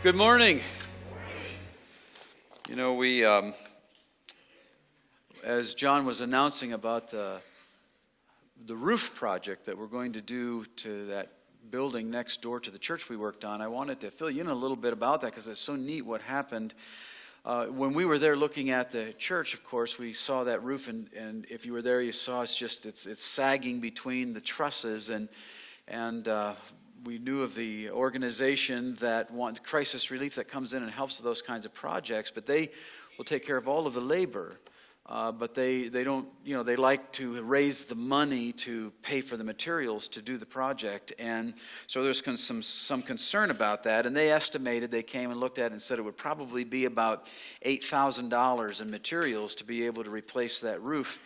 Good morning. You know, as John was announcing about the roof project that we're going to do to that building next door to the church we worked on, I wanted to fill you in a little bit about that because it's so neat what happened. When we were there looking at the church, of course, we saw that roof, and if you were there, you saw it's sagging between the trusses, and we knew of the organization that wants crisis relief that comes in and helps with those kinds of projects, but they will take care of all of the labor. But they don't, they like to raise the money to pay for the materials to do the project. And so there's some concern about that. And they came and looked at it and said it would probably be about $8,000 in materials to be able to replace that roof.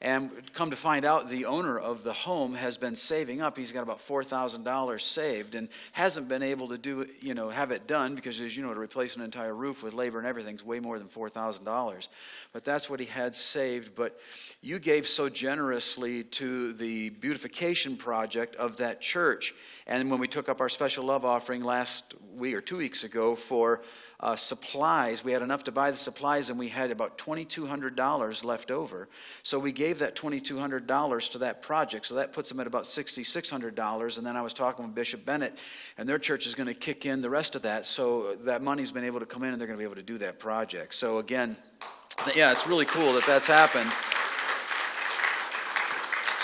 And come to find out, the owner of the home has been saving up. He's got about $4,000 saved and hasn't been able to have it done because, as you know, to replace an entire roof with labor and everything is way more than $4,000. But that's what he had saved. But you gave so generously to the beautification project of that church. And when we took up our special love offering last week or 2 weeks ago for supplies, we had enough to buy the supplies, and we had about $2,200 left over. So we gave that $2,200 to that project. So that puts them at about $6,600. And then I was talking with Bishop Bennett, and their church is going to kick in the rest of that. So that money's been able to come in, and they're going to be able to do that project. So again, yeah, it's really cool that that's happened.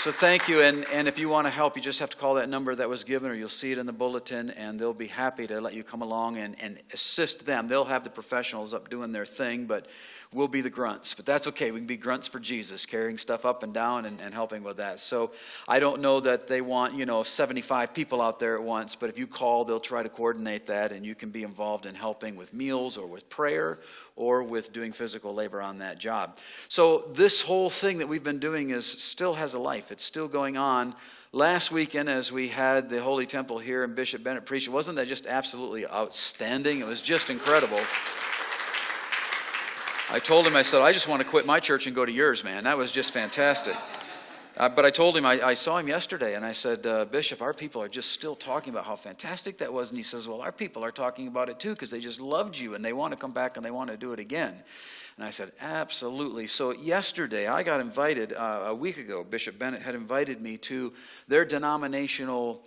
So thank you, and if you want to help, you just have to call that number that was given, or you'll see it in the bulletin, and they'll be happy to let you come along and assist them. They'll have the professionals up doing their thing, but we'll be the grunts. But that's okay. We can be grunts for Jesus, carrying stuff up and down and helping with that. So I don't know that they want, 75 people out there at once, but if you call, they'll try to coordinate that, and you can be involved in helping with meals or with prayer or with doing physical labor on that job. So this whole thing that we've been doing still has a life. It's still going on. Last weekend, as we had the Holy Temple here and Bishop Bennett preached, wasn't that just absolutely outstanding? It was just incredible. I told him, I said, I just want to quit my church and go to yours, man. That was just fantastic. But I told him, I saw him yesterday, and I said, Bishop, our people are just still talking about how fantastic that was. And he says, well, our people are talking about it too because they just loved you, and they want to come back and they want to do it again. And I said, absolutely. So yesterday, I got invited, a week ago, Bishop Bennett had invited me to their denominational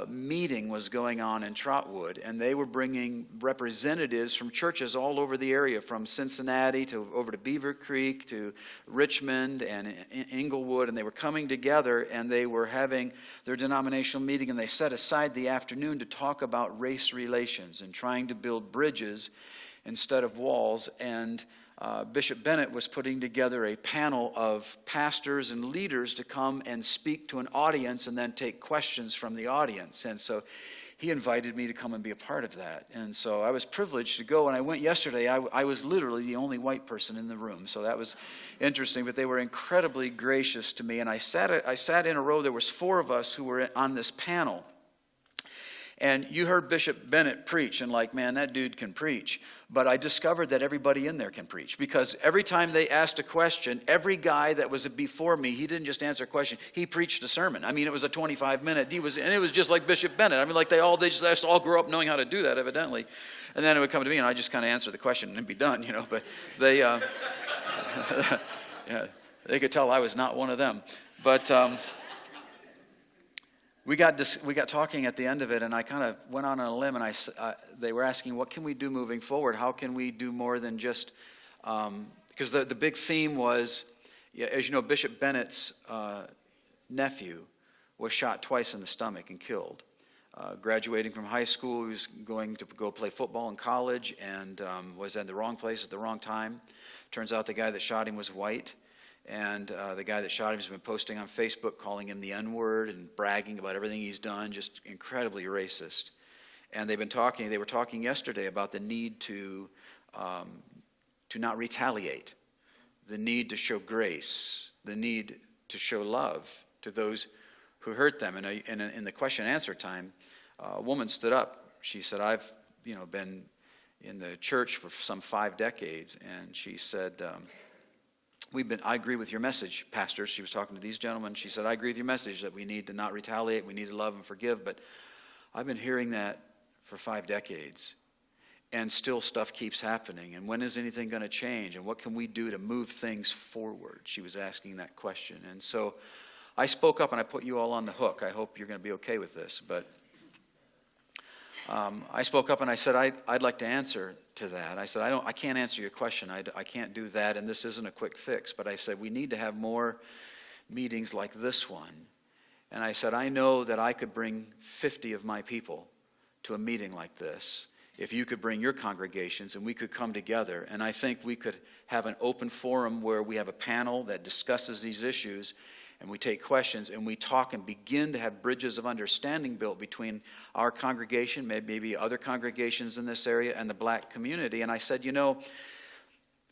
meeting was going on in Trotwood, and they were bringing representatives from churches all over the area, from Cincinnati to over to Beaver Creek to Richmond and Englewood, and they were coming together and they were having their denominational meeting, and they set aside the afternoon to talk about race relations and trying to build bridges instead of walls. And Bishop Bennett was putting together a panel of pastors and leaders to come and speak to an audience and then take questions from the audience. And so he invited me to come and be a part of that. And so I was privileged to go. And I went yesterday. I was literally the only white person in the room. So that was interesting. But they were incredibly gracious to me. And I sat in a row. There was 4 of us who were on this panel. And you heard Bishop Bennett preach, and man, that dude can preach. But I discovered that everybody in there can preach, because every time they asked a question, every guy that was before me, he didn't just answer a question, he preached a sermon. I mean, it was a 25-minute, and it was just like Bishop Bennett. I mean, they just all grew up knowing how to do that, evidently. And then it would come to me, and I just kind of answer the question and be done, But they, yeah, they could tell I was not one of them. But We got talking at the end of it, and I kind of went on a limb, and they were asking, what can we do moving forward? How can we do more than just, because the big theme was, as you know, Bishop Bennett's nephew was shot twice in the stomach and killed. Graduating from high school, he was going to go play football in college and was in the wrong place at the wrong time. Turns out the guy that shot him was white. And the guy that shot him has been posting on Facebook calling him the N-word and bragging about everything he's done, just incredibly racist. And they were talking yesterday about the need to not retaliate, the need to show grace, the need to show love to those who hurt them. And in the question and answer time, a woman stood up. She said, I've been in the church for some 5 decades, and she said, I agree with your message, pastors. She was talking to these gentlemen. She said, I agree with your message that we need to not retaliate, we need to love and forgive, but I've been hearing that for 5 decades. and still stuff keeps happening. And when is anything going to change? And what can we do to move things forward? She was asking that question. And so I spoke up, and I put you all on the hook. I hope you're going to be okay with this. But I spoke up and I said, I'd like to answer to that. I said, I can't answer your question. I can't do that, and this isn't a quick fix. But I said, we need to have more meetings like this one. And I said, I know that I could bring 50 of my people to a meeting like this. If you could bring your congregations and we could come together, and I think we could have an open forum where we have a panel that discusses these issues, and we take questions and we talk and begin to have bridges of understanding built between our congregation, maybe other congregations in this area, and the black community. And I said,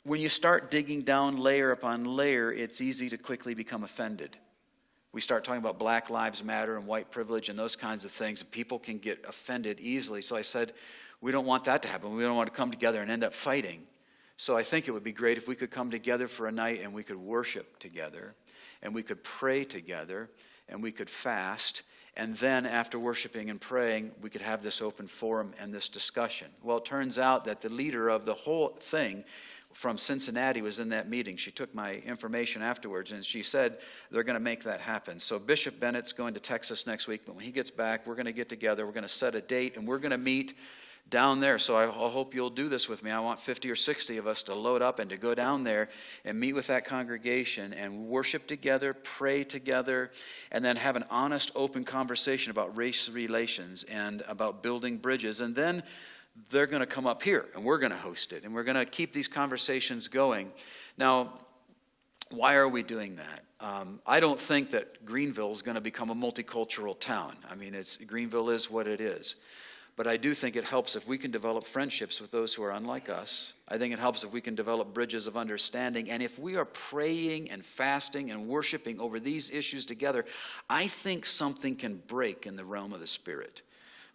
when you start digging down layer upon layer, it's easy to quickly become offended. We start talking about Black Lives Matter and white privilege and those kinds of things, and people can get offended easily. So I said, we don't want that to happen. We don't want to come together and end up fighting. So I think it would be great if we could come together for a night and we could worship together, and we could pray together, and we could fast, and then after worshiping and praying, we could have this open forum and this discussion. Well, it turns out that the leader of the whole thing from Cincinnati was in that meeting. She took my information afterwards, and she said they're going to make that happen. So Bishop Bennett's going to Texas next week, but when he gets back, we're going to get together, we're going to set a date, and we're going to meet down there. So I hope you'll do this with me. I want 50 or 60 of us to load up and to go down there and meet with that congregation and worship together, pray together, and then have an honest, open conversation about race relations and about building bridges. And then they're going to come up here, and we're going to host it, and we're going to keep these conversations going. Now, why are we doing that? I don't think that Greenville is going to become a multicultural town. I mean, Greenville is what it is. But I do think it helps if we can develop friendships with those who are unlike us. I think it helps if we can develop bridges of understanding. And if we are praying and fasting and worshiping over these issues together, I think something can break in the realm of the Spirit.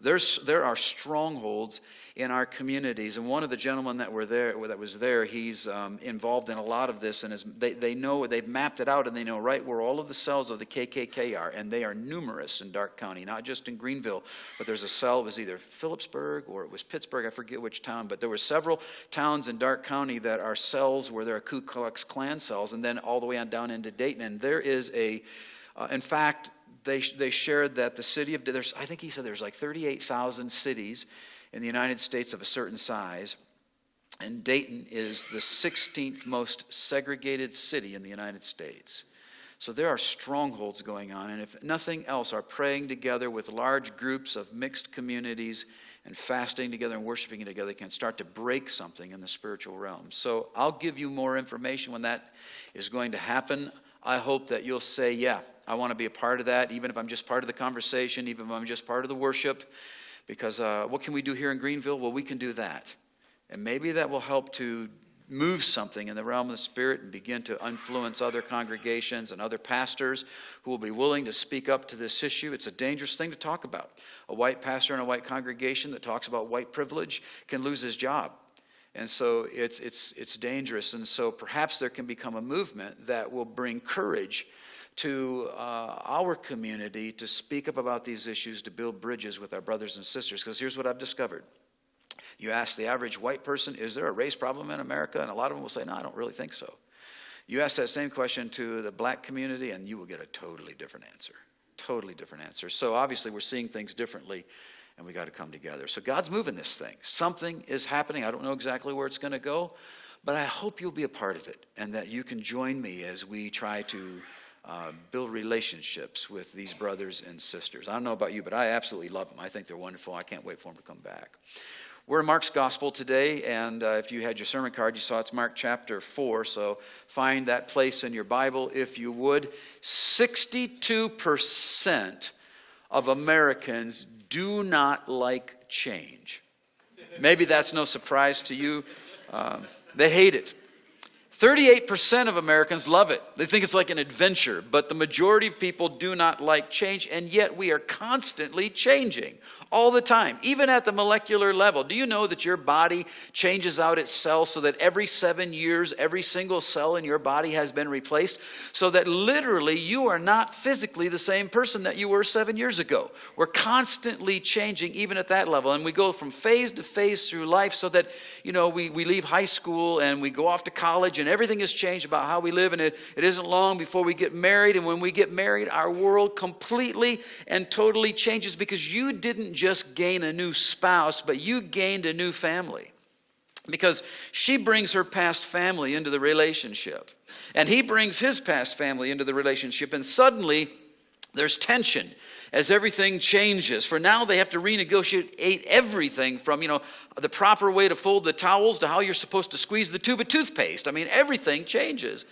There are strongholds in our communities, and one of the gentlemen that was there, he's involved in a lot of this, and they know, they've mapped it out, and they know right where all of the cells of the KKK are, and they are numerous in Darke County, not just in Greenville, but there's a cell. It was either Phillipsburg or it was Pittsburgh, I forget which town, but there were several towns in Darke County that are cells where there are Ku Klux Klan cells, and then all the way on down into Dayton, and there is in fact, they shared that the city of, I think he said there's like 38,000 cities in the United States of a certain size, and Dayton is the 16th most segregated city in the United States. So there are strongholds going on, and if nothing else, our praying together with large groups of mixed communities and fasting together and worshiping together can start to break something in the spiritual realm. So I'll give you more information when that is going to happen. I hope that you'll say, yeah, I want to be a part of that, even if I'm just part of the conversation, even if I'm just part of the worship. Because what can we do here in Greenville? Well, we can do that. And maybe that will help to move something in the realm of the Spirit and begin to influence other congregations and other pastors who will be willing to speak up to this issue. It's a dangerous thing to talk about. A white pastor in a white congregation that talks about white privilege can lose his job. And so it's dangerous. And so perhaps there can become a movement that will bring courage to our community to speak up about these issues, to build bridges with our brothers and sisters. Because here's what I've discovered. You ask the average white person, is there a race problem in America? And a lot of them will say, no, I don't really think so. You ask that same question to the black community, and you will get a totally different answer. Totally different answer. So obviously we're seeing things differently, and we got to come together. So God's moving this thing. Something is happening. I don't know exactly where it's going to go, but I hope you'll be a part of it, and that you can join me as we try to build relationships with these brothers and sisters. I don't know about you, but I absolutely love them. I think they're wonderful. I can't wait for them to come back. We're in Mark's Gospel today, and if you had your sermon card, you saw it's Mark chapter 4, so find that place in your Bible if you would. 62% of Americans do not like change. Maybe that's no surprise to you. They hate it. 38% of Americans love it. They think it's like an adventure, but the majority of people do not like change, and yet we are constantly changing all the time, even at the molecular level. Do you know that your body changes out its cells so that every 7 years, every single cell in your body has been replaced, so that literally you are not physically the same person that you were 7 years ago? We're constantly changing even at that level, and we go from phase to phase through life so that, we leave high school and we go off to college and everything has changed about how we live, and it isn't long before we get married, and when we get married, our world completely and totally changes because you didn't just gain a new spouse, but you gained a new family. Because she brings her past family into the relationship, and he brings his past family into the relationship, and suddenly there's tension as everything changes. For now they have to renegotiate everything from, the proper way to fold the towels to how you're supposed to squeeze the tube of toothpaste. I mean, everything changes.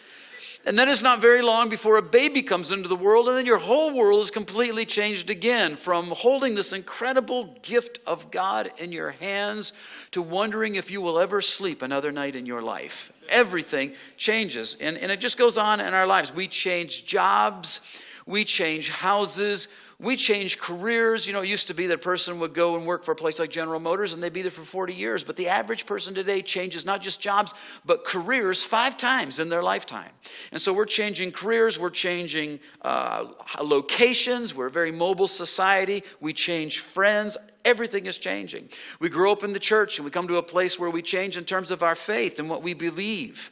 And then it's not very long before a baby comes into the world, and then your whole world is completely changed again, from holding this incredible gift of God in your hands to wondering if you will ever sleep another night in your life. Everything changes, and it just goes on in our lives. We change jobs, we change houses, we change careers. It used to be that a person would go and work for a place like General Motors and they'd be there for 40 years. But the average person today changes not just jobs, but careers 5 times in their lifetime. And so we're changing careers, we're changing locations, we're a very mobile society, we change friends. Everything is changing. We grow up in the church and we come to a place where we change in terms of our faith and what we believe.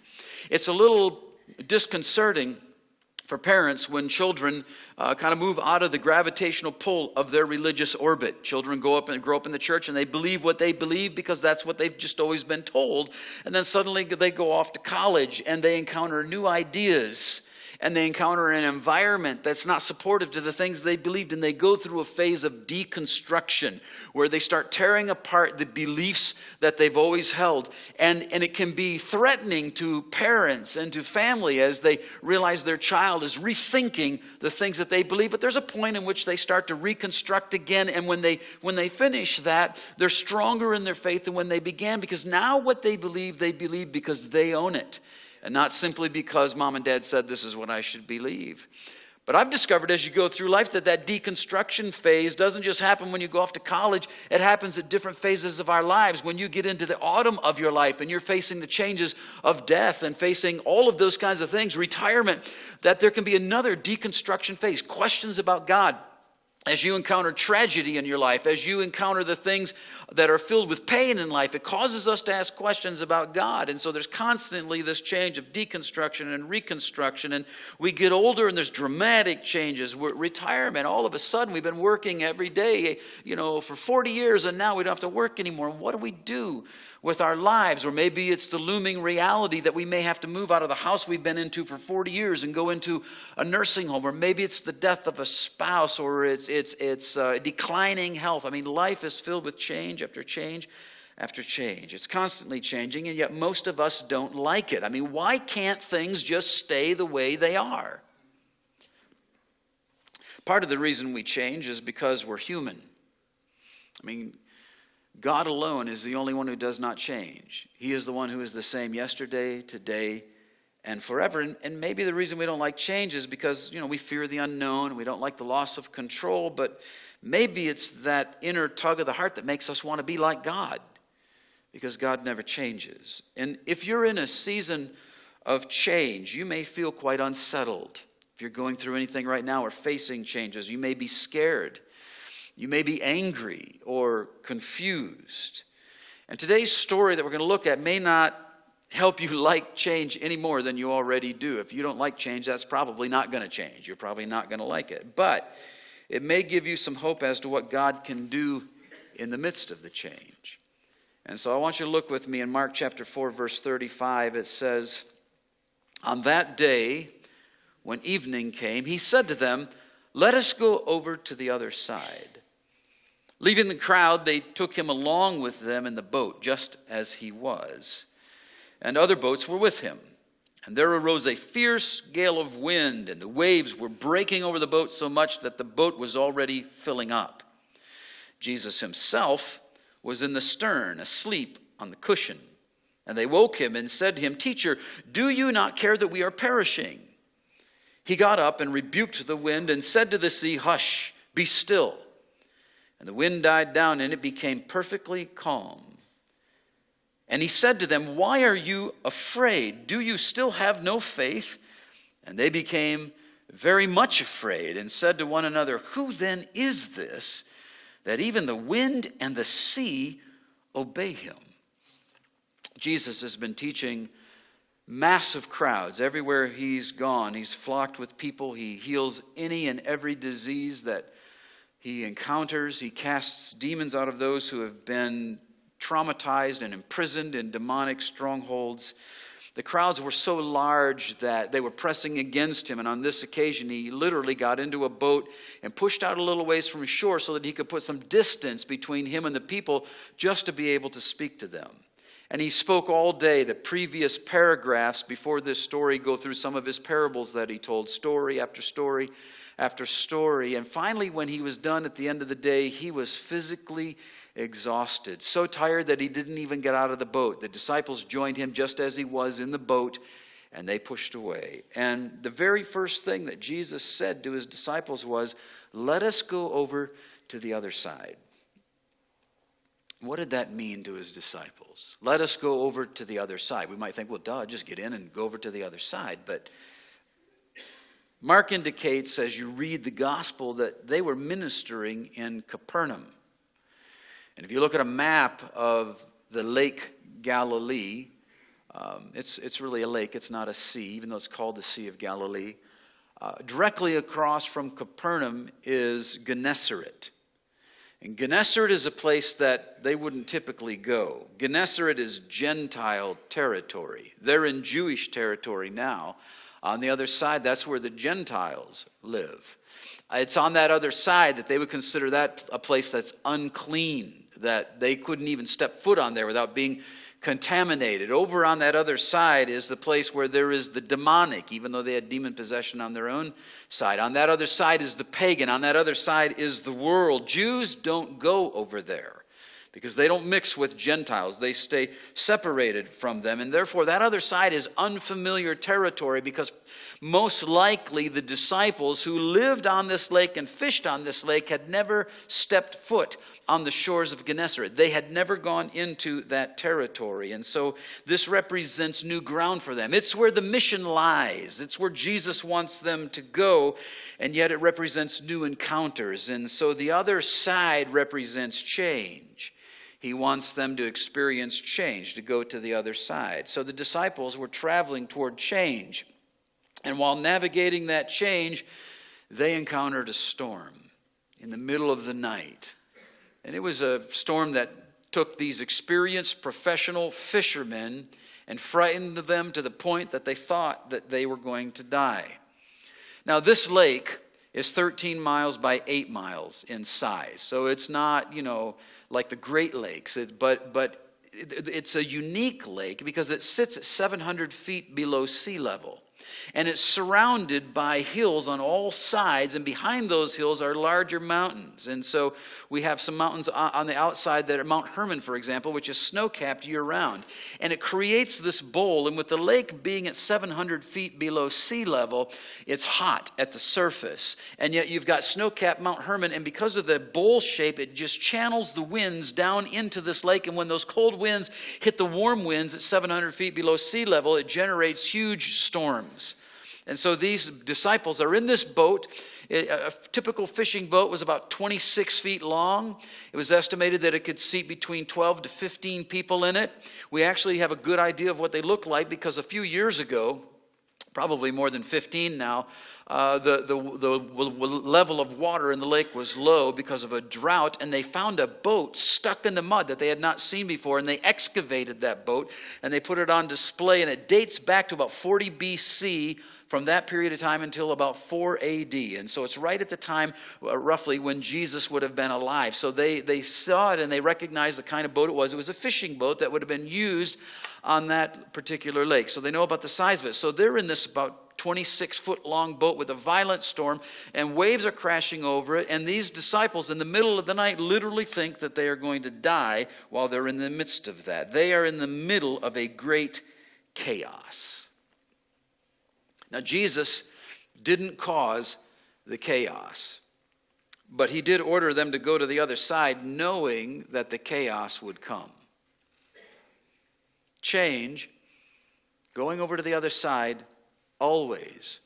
It's a little disconcerting for parents when children kind of move out of the gravitational pull of their religious orbit. Children grow up in the church and they believe what they believe because that's what they've just always been told. And then suddenly they go off to college and they encounter new ideas. And they encounter an environment that's not supportive to the things they believed, and they go through a phase of deconstruction where they start tearing apart the beliefs that they've always held. And it can be threatening to parents and to family as they realize their child is rethinking the things that they believe. But there's a point in which they start to reconstruct again, and when they finish that, they're stronger in their faith than when they began, because now what they believe because they own it. And not simply because mom and dad said this is what I should believe. But I've discovered as you go through life that deconstruction phase doesn't just happen when you go off to college. It happens at different phases of our lives. When you get into the autumn of your life and you're facing the changes of death and facing all of those kinds of things, retirement, that there can be another deconstruction phase. Questions about God. As you encounter tragedy in your life, as you encounter the things that are filled with pain in life, it causes us to ask questions about God. And so there's constantly this change of deconstruction and reconstruction. And we get older and there's dramatic changes. Retirement, all of a sudden we've been working every day, for 40 years, and now we don't have to work anymore. What do we do with our lives? Or maybe it's the looming reality that we may have to move out of the house we've been into for 40 years and go into a nursing home. Or maybe it's the death of a spouse, or it's declining health. I mean, life is filled with change after change after change. It's constantly changing, and yet most of us don't like it. I mean, why can't things just stay the way they are? Part of the reason we change is because we're human. I mean, God alone is the only one who does not change. He is the one who is the same yesterday, today, and forever. And maybe the reason we don't like change is because, we fear the unknown. We don't like the loss of control. But maybe it's that inner tug of the heart that makes us want to be like God, because God never changes. And if you're in a season of change, you may feel quite unsettled. If you're going through anything right now or facing changes, you may be scared. You may be angry or confused. And today's story that we're going to look at may not help you like change any more than you already do. If you don't like change, that's probably not going to change. You're probably not going to like it. But it may give you some hope as to what God can do in the midst of the change. And so I want you to look with me in Mark chapter 4, verse 35. It says, "On that day, when evening came, he said to them, 'Let us go over to the other side.' Leaving the crowd, they took him along with them in the boat, just as he was. And other boats were with him. And there arose a fierce gale of wind, and the waves were breaking over the boat so much that the boat was already filling up. Jesus himself was in the stern, asleep on the cushion. And they woke him and said to him, "Teacher, do you not care that we are perishing?" He got up and rebuked the wind and said to the sea, "Hush, be still." And the wind died down and it became perfectly calm. And he said to them, "Why are you afraid? Do you still have no faith?" And they became very much afraid and said to one another, "Who then is this, that even the wind and the sea obey him?" Jesus has been teaching massive crowds. Everywhere he's gone, he's flocked with people. He heals any and every disease that he encounters. He casts demons out of those who have been traumatized and imprisoned in demonic strongholds. The crowds were so large that they were pressing against him, and on this occasion he literally got into a boat and pushed out a little ways from shore so that he could put some distance between him and the people just to be able to speak to them. And he spoke all day. The previous paragraphs before this story go through some of his parables that he told, story after story after story. And finally, when he was done at the end of the day, he was physically exhausted, so tired that he didn't even get out of the boat. The disciples joined him just as he was in the boat, and they pushed away. And the very first thing that Jesus said to his disciples was, "Let us go over to the other side." What did that mean to his disciples? Let us go over to the other side. We might think, well, duh, just get in and go over to the other side. But Mark indicates, as you read the gospel, that they were ministering in Capernaum. And if you look at a map of the Lake Galilee, it's really a lake. It's not a sea, even though it's called the Sea of Galilee. Directly across from Capernaum is Gennesaret. And Gennesaret is a place that they wouldn't typically go. Gennesaret is Gentile territory. They're in Jewish territory now. On the other side, that's where the Gentiles live. It's on that other side that they would consider that a place that's unclean, that they couldn't even step foot on there without being contaminated. Over on that other side is the place where there is the demonic, even though they had demon possession on their own side. On that other side is the pagan. On that other side is the world. Jews don't go over there because they don't mix with Gentiles. They stay separated from them. And therefore, that other side is unfamiliar territory because most likely the disciples who lived on this lake and fished on this lake had never stepped foot on the shores of Gennesaret. They had never gone into that territory. And so this represents new ground for them. It's where the mission lies. It's where Jesus wants them to go. And yet it represents new encounters. And so the other side represents change. He wants them to experience change, to go to the other side. So the disciples were traveling toward change. And while navigating that change, they encountered a storm in the middle of the night. And it was a storm that took these experienced professional fishermen and frightened them to the point that they thought that they were going to die. Now, this lake is 13 miles by 8 miles in size. So it's not, like the Great Lakes, but it's a unique lake because it sits at 700 feet below sea level. And it's surrounded by hills on all sides, and behind those hills are larger mountains. And so we have some mountains on the outside that are Mount Hermon, for example, which is snow-capped year-round. And it creates this bowl, and with the lake being at 700 feet below sea level, it's hot at the surface. And yet you've got snow-capped Mount Hermon, and because of the bowl shape, it just channels the winds down into this lake. And when those cold winds hit the warm winds at 700 feet below sea level, it generates huge storms. And so these disciples are in this boat. A typical fishing boat was about 26 feet long. It was estimated that it could seat between 12 to 15 people in it. We actually have a good idea of what they look like because a few years ago, probably more than 15 now, the level of water in the lake was low because of a drought, and they found a boat stuck in the mud that they had not seen before, and they excavated that boat, and they put it on display, and it dates back to about 40 BC, from that period of time until about 4 AD. And so it's right at the time, roughly, when Jesus would have been alive. So they saw it and they recognized the kind of boat it was. It was a fishing boat that would have been used on that particular lake. So they know about the size of it. So they're in this about 26-foot-long boat with a violent storm, and waves are crashing over it, and these disciples in the middle of the night literally think that they are going to die while they're in the midst of that. They are in the middle of a great chaos. Now, Jesus didn't cause the chaos, but he did order them to go to the other side, knowing that the chaos would come. Change, going over to the other side, always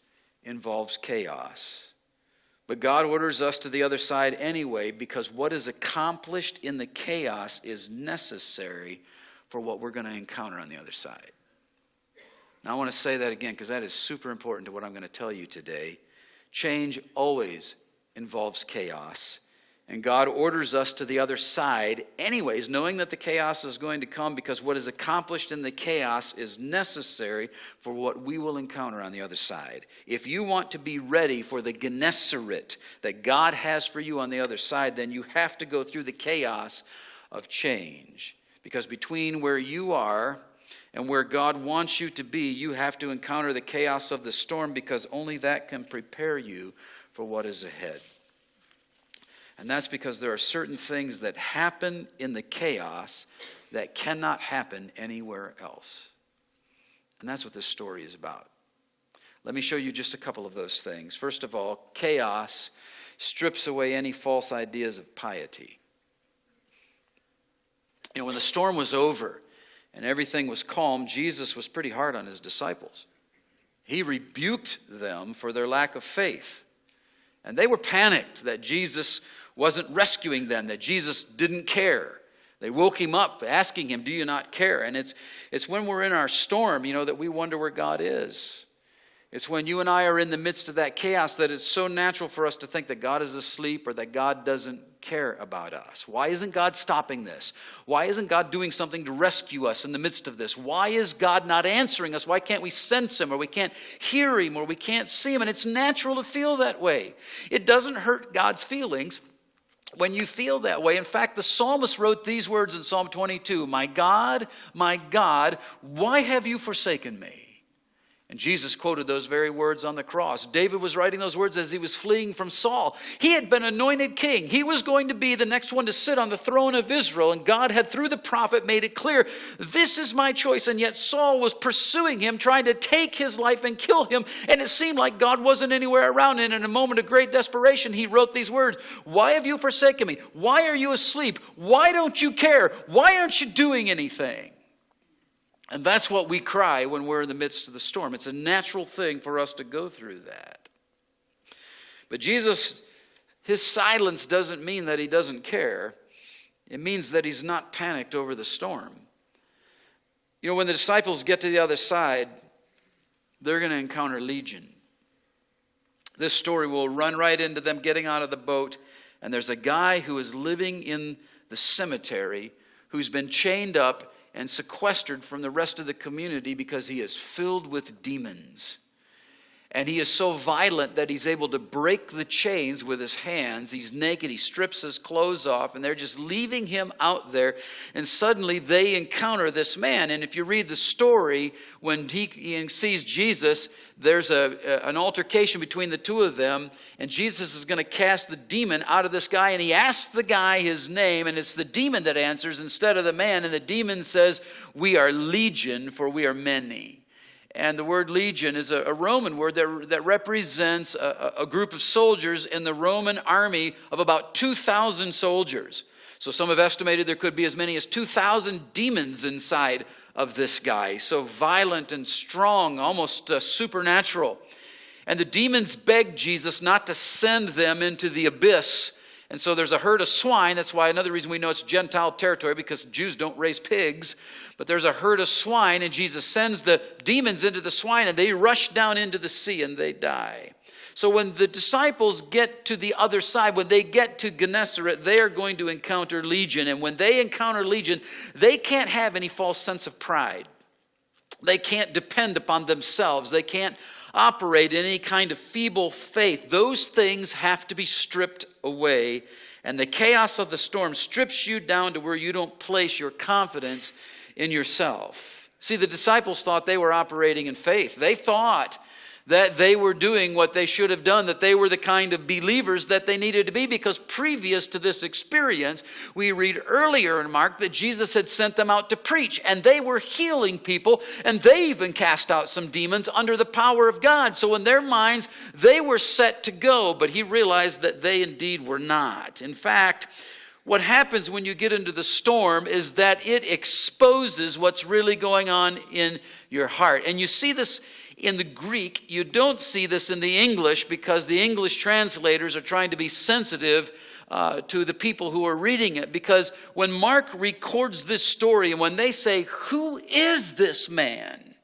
involves chaos. But God orders us to the other side anyway, because what is accomplished in the chaos is necessary for what we're going to encounter on the other side. Now I want to say that again, because that is super important to what I'm going to tell you today. Change always involves chaos. And God orders us to the other side anyways, knowing that the chaos is going to come, because what is accomplished in the chaos is necessary for what we will encounter on the other side. If you want to be ready for the Gennesaret that God has for you on the other side, then you have to go through the chaos of change. Because between where you are and where God wants you to be, you have to encounter the chaos of the storm, because only that can prepare you for what is ahead. And that's because there are certain things that happen in the chaos that cannot happen anywhere else. And that's what this story is about. Let me show you just a couple of those things. First of all, chaos strips away any false ideas of piety. You know, when the storm was over and everything was calm, Jesus was pretty hard on his disciples. He rebuked them for their lack of faith. And they were panicked that Jesus wasn't rescuing them, that Jesus didn't care. They woke him up asking him, "Do you not care?" And it's when we're in our storm, that we wonder where God is. It's when you and I are in the midst of that chaos that it's so natural for us to think that God is asleep or that God doesn't care about us. Why isn't God stopping this? Why isn't God doing something to rescue us in the midst of this? Why is God not answering us? Why can't we sense him, or we can't hear him, or we can't see him? And it's natural to feel that way. It doesn't hurt God's feelings when you feel that way. In fact, the psalmist wrote these words in Psalm 22, my God, why have you forsaken me?" And Jesus quoted those very words on the cross. David was writing those words as he was fleeing from Saul. He had been anointed king. He was going to be the next one to sit on the throne of Israel. And God had, through the prophet, made it clear, this is my choice. And yet Saul was pursuing him, trying to take his life and kill him. And it seemed like God wasn't anywhere around. And in a moment of great desperation, he wrote these words, "Why have you forsaken me? Why are you asleep? Why don't you care? Why aren't you doing anything?" And that's what we cry when we're in the midst of the storm. It's a natural thing for us to go through that. But Jesus, his silence doesn't mean that he doesn't care. It means that he's not panicked over the storm. When the disciples get to the other side, they're going to encounter legion. This story will run right into them getting out of the boat, and there's a guy who is living in the cemetery who's been chained up and sequestered from the rest of the community because he is filled with demons. And he is so violent that he's able to break the chains with his hands. He's naked, he strips his clothes off, and they're just leaving him out there. And suddenly they encounter this man. And if you read the story, when he sees Jesus, there's an altercation between the two of them, and Jesus is going to cast the demon out of this guy, and he asks the guy his name, and it's the demon that answers instead of the man, and the demon says, "We are legion, for we are many." And the word legion is a Roman word that represents a group of soldiers in the Roman army of about 2,000 soldiers. So some have estimated there could be as many as 2,000 demons inside of this guy. So violent and strong, almost supernatural. And the demons begged Jesus not to send them into the abyss. And so there's a herd of swine. That's why another reason we know it's Gentile territory, because Jews don't raise pigs. But there's a herd of swine, and Jesus sends the demons into the swine, and they rush down into the sea, and they die. So when the disciples get to the other side, when they get to Gennesaret, they are going to encounter legion. And when they encounter legion, they can't have any false sense of pride. They can't depend upon themselves. They can't operate in any kind of feeble faith. Those things have to be stripped away. And the chaos of the storm strips you down to where you don't place your confidence in yourself. See, the disciples thought they were operating in faith. They thought that they were doing what they should have done, that they were the kind of believers that they needed to be, because previous to this experience, we read earlier in Mark that Jesus had sent them out to preach, and they were healing people, and they even cast out some demons under the power of God. So in their minds, they were set to go, but he realized that they indeed were not. In fact, what happens when you get into the storm is that it exposes what's really going on in your heart. And you see this in the Greek. You don't see this in the English, because the English translators are trying to be sensitive to the people who are reading it. Because when Mark records this story, and when they say, "Who is this man?"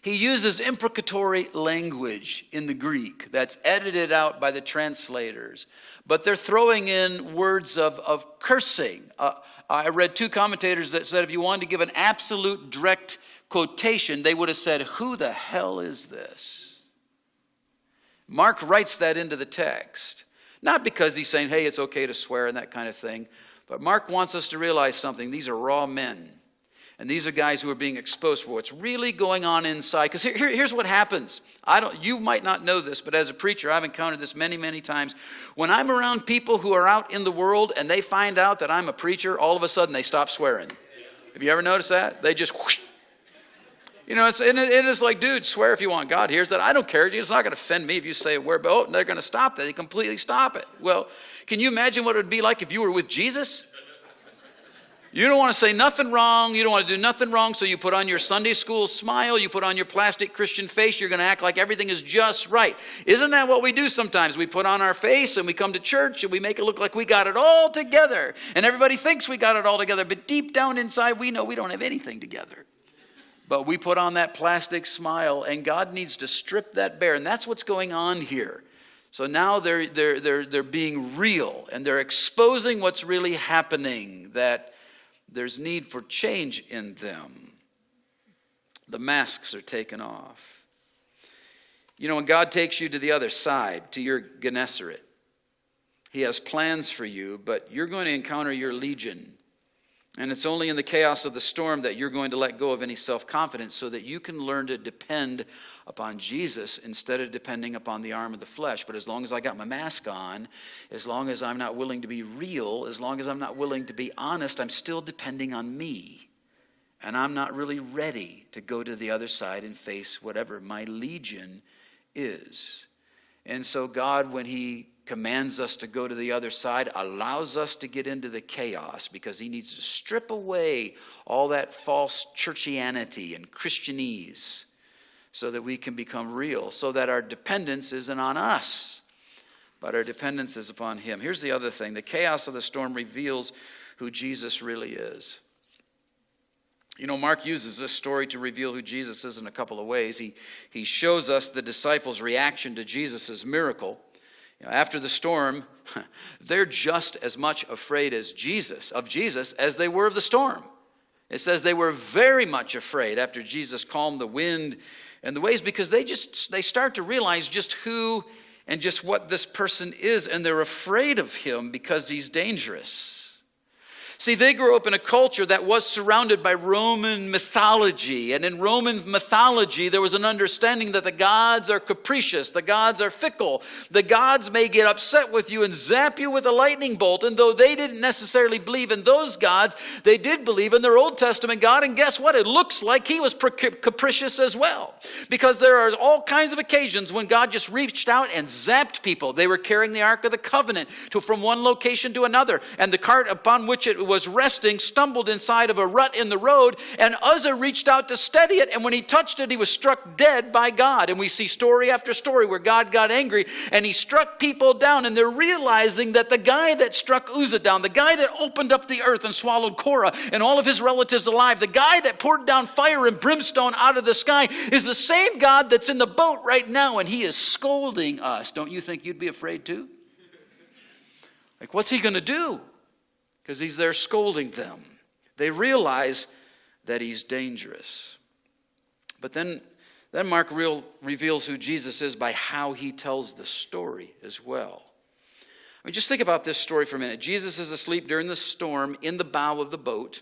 he uses imprecatory language in the Greek that's edited out by the translators. But they're throwing in words of cursing. I read two commentators that said if you wanted to give an absolute direct quotation, they would have said, "Who the hell is this?" Mark writes that into the text. Not because he's saying, hey, it's okay to swear and that kind of thing. But Mark wants us to realize something. These are raw men. And these are guys who are being exposed for what's really going on inside. Because here's what happens. You might not know this, but as a preacher, I've encountered this many, many times. When I'm around people who are out in the world and they find out that I'm a preacher, all of a sudden they stop swearing. Have you ever noticed that? They just whoosh. You know, it's like, dude, swear if you want. God hears that. I don't care. It's not going to offend me if you say a word, but they're going to stop that. They completely stop it. Well, can you imagine what it would be like if you were with Jesus? You don't want to say nothing wrong. You don't want to do nothing wrong. So you put on your Sunday school smile. You put on your plastic Christian face. You're going to act like everything is just right. Isn't that what we do sometimes? We put on our face and we come to church and we make it look like we got it all together. And everybody thinks we got it all together. But deep down inside, we know we don't have anything together. But we put on that plastic smile, and God needs to strip that bare. And that's what's going on here. So now they're being real, and they're exposing what's really happening, that there's need for change in them. The masks are taken off. You know, when God takes you to the other side, to your Gennesaret, he has plans for you, but you're going to encounter your legion. And it's only in the chaos of the storm that you're going to let go of any self-confidence, so that you can learn to depend upon Jesus instead of depending upon the arm of the flesh. But as long as I got my mask on, as long as I'm not willing to be real, as long as I'm not willing to be honest, I'm still depending on me. And I'm not really ready to go to the other side and face whatever my legion is. And so God, when he commands us to go to the other side, allows us to get into the chaos, because he needs to strip away all that false churchianity and Christianese, so that we can become real, so that our dependence isn't on us, but our dependence is upon him. Here's the other thing. The chaos of the storm reveals who Jesus really is. You know, Mark uses this story to reveal who Jesus is in a couple of ways. He shows us the disciples' reaction to Jesus' miracle. You know, after the storm, they're just as much afraid of Jesus as they were of the storm. It says they were very much afraid after Jesus calmed the wind and the waves, because they start to realize just who and just what this person is, and they're afraid of him because he's dangerous. See, they grew up in a culture that was surrounded by Roman mythology. And in Roman mythology, there was an understanding that the gods are capricious. The gods are fickle. The gods may get upset with you and zap you with a lightning bolt. And though they didn't necessarily believe in those gods, they did believe in their Old Testament God. And guess what? It looks like he was capricious as well. Because there are all kinds of occasions when God just reached out and zapped people. They were carrying the Ark of the Covenant from one location to another. And the cart upon which it was resting stumbled inside of a rut in the road, and Uzzah reached out to steady it, and when he touched it, he was struck dead by God. And we see story after story where God got angry and he struck people down, and they're realizing that the guy that struck Uzzah down, the guy that opened up the earth and swallowed Korah and all of his relatives alive, the guy that poured down fire and brimstone out of the sky, is the same God that's in the boat right now, and he is scolding us. Don't you think you'd be afraid too? Like, what's he going to do? Because he's there scolding them. They realize that he's dangerous. But then Mark reveals who Jesus is by how he tells the story as well. I mean, just think about this story for a minute. Jesus is asleep during the storm in the bow of the boat.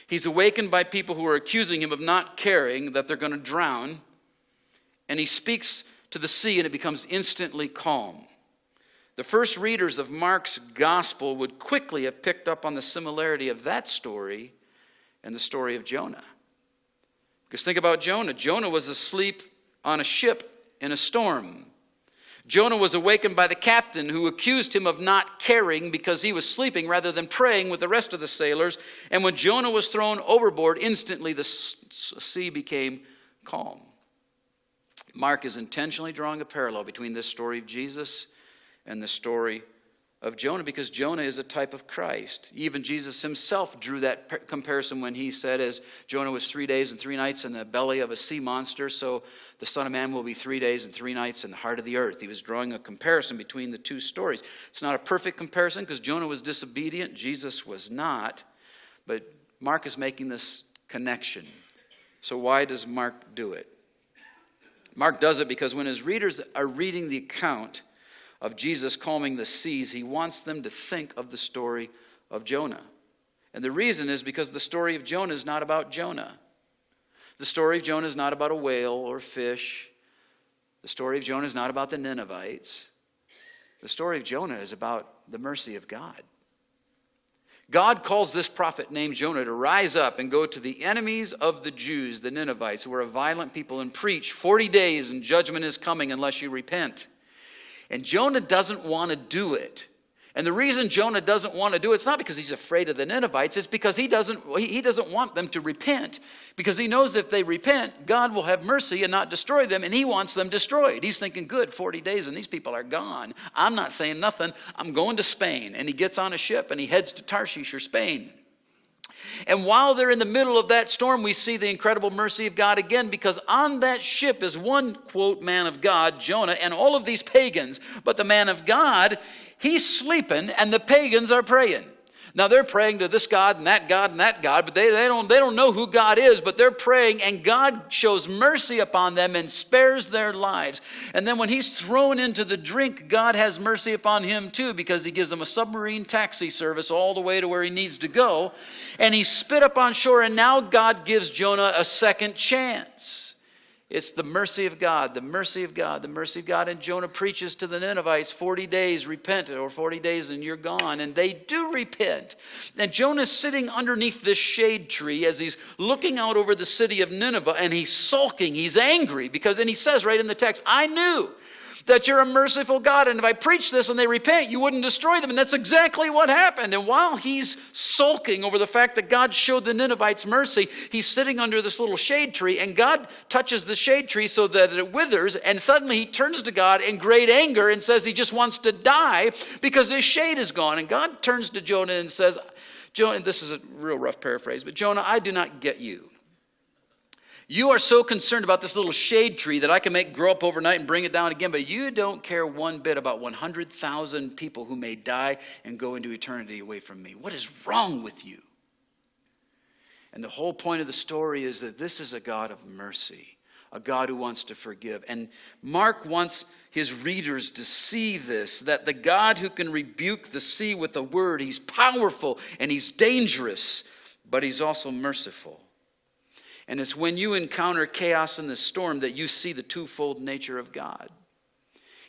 He's awakened by people who are accusing him of not caring, that they're going to drown. and he speaks to the sea, and it becomes instantly calm. The first readers of Mark's gospel would quickly have picked up on the similarity of that story and the story of Jonah. Because think about Jonah. Jonah was asleep on a ship in a storm. Jonah was awakened by the captain, who accused him of not caring because he was sleeping rather than praying with the rest of the sailors. And when Jonah was thrown overboard, instantly the sea became calm. Mark is intentionally drawing a parallel between this story of Jesus and the story of Jonah, because Jonah is a type of Christ. Even Jesus himself drew that comparison when he said, as Jonah was 3 days and 3 nights in the belly of a sea monster, so the Son of Man will be 3 days and 3 nights in the heart of the earth. He was drawing a comparison between the two stories. It's not a perfect comparison because Jonah was disobedient, Jesus was not, but Mark is making this connection. So why does Mark do it? Mark does it because when his readers are reading the account of Jesus calming the seas, he wants them to think of the story of Jonah. And the reason is because the story of Jonah is not about Jonah. The story of Jonah is not about a whale or fish. The story of Jonah is not about the Ninevites. The story of Jonah is about the mercy of God. God calls this prophet named Jonah to rise up and go to the enemies of the Jews, the Ninevites, who are a violent people, and preach 40 days and judgment is coming unless you repent. And Jonah doesn't want to do it. And the reason Jonah doesn't want to do it, it's not because he's afraid of the Ninevites, it's because he doesn't want them to repent. Because he knows if they repent, God will have mercy and not destroy them, and he wants them destroyed. He's thinking, good, 40 days and these people are gone. I'm not saying nothing. I'm going to Spain. And he gets on a ship and he heads to Tarshish or Spain. And while they're in the middle of that storm, we see the incredible mercy of God again, because on that ship is one, quote, man of God, Jonah, and all of these pagans. But the man of God, he's sleeping, and the pagans are praying. Now, they're praying to this God and that God and that God, but they don't know who God is, but they're praying, and God shows mercy upon them and spares their lives. And then when he's thrown into the drink, God has mercy upon him too, because he gives him a submarine taxi service all the way to where he needs to go. And he's spit up on shore, and now God gives Jonah a second chance. It's the mercy of God, the mercy of God, the mercy of God. And Jonah preaches to the Ninevites, 40 days, repent, or 40 days and you're gone. And they do repent. And Jonah's sitting underneath this shade tree as he's looking out over the city of Nineveh, and he's sulking, he's angry, because, and he says right in the text, I knew that you're a merciful God, and if I preach this and they repent, you wouldn't destroy them. And that's exactly what happened. And while he's sulking over the fact that God showed the Ninevites mercy, he's sitting under this little shade tree, and God touches the shade tree so that it withers, and suddenly he turns to God in great anger and says he just wants to die because his shade is gone. And God turns to Jonah and says, Jonah, and this is a real rough paraphrase, but Jonah, I do not get you. You are so concerned about this little shade tree that I can make grow up overnight and bring it down again, but you don't care one bit about 100,000 people who may die and go into eternity away from me. What is wrong with you? And the whole point of the story is that this is a God of mercy, a God who wants to forgive. And Mark wants his readers to see this, that the God who can rebuke the sea with a word, he's powerful and he's dangerous, but he's also merciful. And it's when you encounter chaos in the storm that you see the twofold nature of God.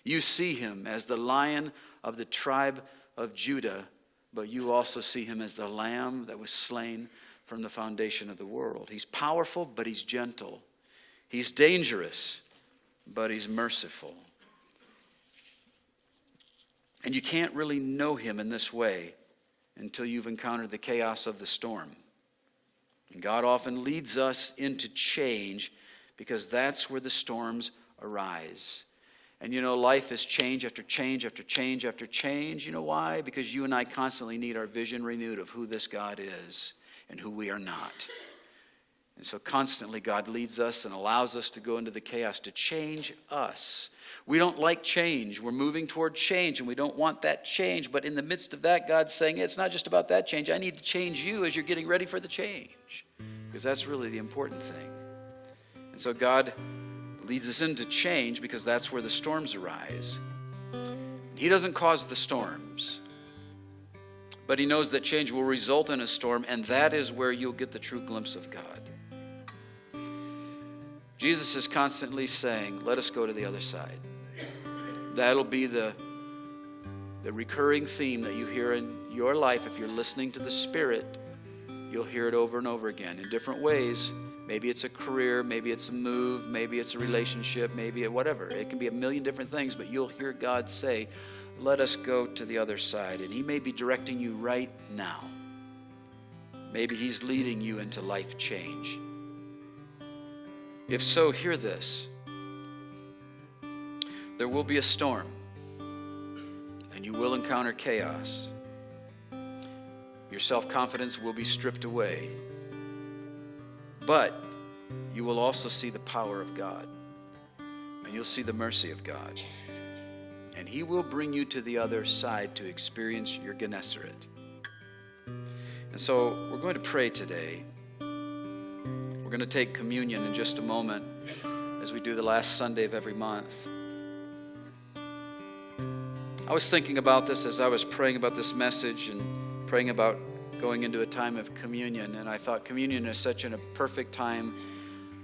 You see him as the Lion of the tribe of Judah, but you also see him as the Lamb that was slain from the foundation of the world. He's powerful, but he's gentle. He's dangerous, but he's merciful. And you can't really know him in this way until you've encountered the chaos of the storm. And God often leads us into change because that's where the storms arise. And you know, life is change after change after change after change. You know why? Because you and I constantly need our vision renewed of who this God is and who we are not. And so constantly God leads us and allows us to go into the chaos to change us. We don't like change. We're moving toward change, and we don't want that change. But in the midst of that, God's saying, it's not just about that change. I need to change you as you're getting ready for the change. Because that's really the important thing. And so God leads us into change because that's where the storms arise. He doesn't cause the storms. But he knows that change will result in a storm, and that is where you'll get the true glimpse of God. Jesus is constantly saying, let us go to the other side. That'll be the recurring theme that you hear in your life. If you're listening to the Spirit, you'll hear it over and over again in different ways. Maybe it's a career, maybe it's a move, maybe it's a relationship, maybe whatever. It can be a million different things, but you'll hear God say, let us go to the other side. And He may be directing you right now. Maybe He's leading you into life change. If so, hear this. There will be a storm, and you will encounter chaos. Your self-confidence will be stripped away. But you will also see the power of God, and you'll see the mercy of God. And He will bring you to the other side to experience your Gennesaret. And so we're going to pray today. We're going to take communion in just a moment, as we do the last Sunday of every month. I was thinking about this as I was praying about this message and praying about going into a time of communion, and I thought communion is such a perfect time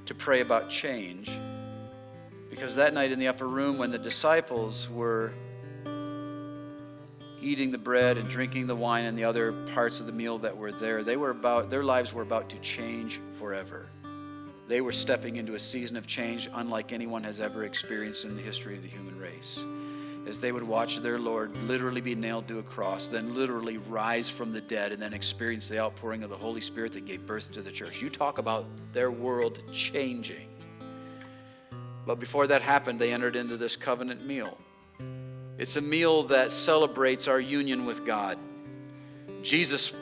to pray about change, because that night in the upper room when the disciples were eating the bread and drinking the wine and the other parts of the meal that were there, their lives were about to change forever. They were stepping into a season of change unlike anyone has ever experienced in the history of the human race. As they would watch their Lord literally be nailed to a cross, then literally rise from the dead, and then experience the outpouring of the Holy Spirit that gave birth to the church. You talk about their world changing. But before that happened, they entered into this covenant meal. It's a meal that celebrates our union with God. Jesus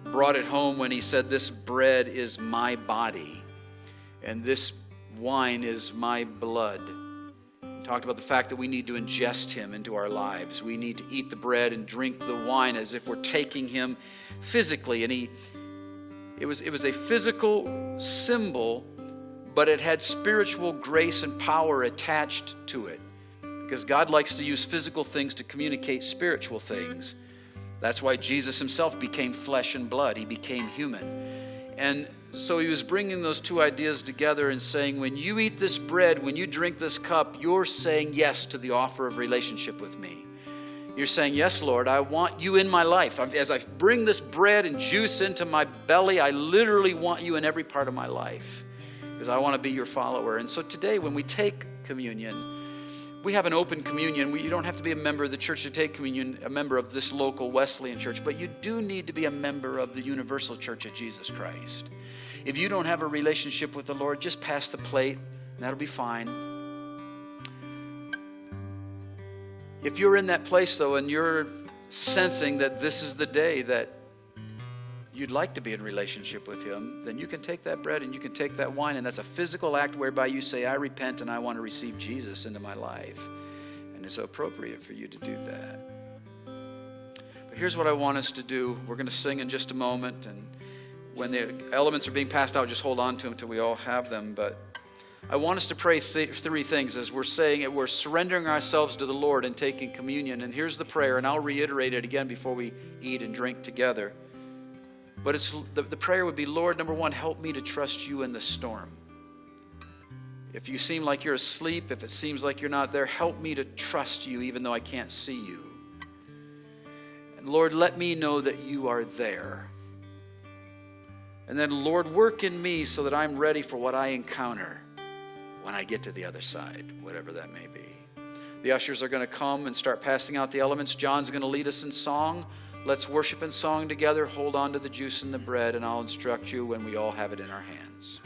brought it home when He said, this bread is my body, and this wine is my blood. Talked about the fact that we need to ingest Him into our lives. We need to eat the bread and drink the wine as if we're taking Him physically. And it was a physical symbol, but it had spiritual grace and power attached to it. Because God likes to use physical things to communicate spiritual things. That's why Jesus Himself became flesh and blood. He became human. And so He was bringing those two ideas together and saying, when you eat this bread, when you drink this cup, you're saying yes to the offer of relationship with me. You're saying, yes, Lord, I want you in my life. As I bring this bread and juice into my belly, I literally want you in every part of my life, because I want to be your follower. And so today, when we take communion, we have an open communion. You don't have to be a member of the church to take communion, a member of this local Wesleyan church, but you do need to be a member of the universal church of Jesus Christ. If you don't have a relationship with the Lord, just pass the plate, and that'll be fine. If you're in that place, though, and you're sensing that this is the day that you'd like to be in relationship with Him, then you can take that bread and you can take that wine, and that's a physical act whereby you say, I repent and I want to receive Jesus into my life. And it's appropriate for you to do that. But here's what I want us to do. We're going to sing in just a moment, and when the elements are being passed out, just hold on to them until we all have them. But I want us to pray three things as we're saying it. We're surrendering ourselves to the Lord and taking communion. And here's the prayer, and I'll reiterate it again before we eat and drink together. But the prayer would be, Lord, number one, help me to trust you in the storm. If you seem like you're asleep, if it seems like you're not there, help me to trust you even though I can't see you. And Lord, let me know that you are there. And then, Lord, work in me so that I'm ready for what I encounter when I get to the other side, whatever that may be. The ushers are going to come and start passing out the elements. John's going to lead us in song. Let's worship in song together. Hold on to the juice and the bread, and I'll instruct you when we all have it in our hands.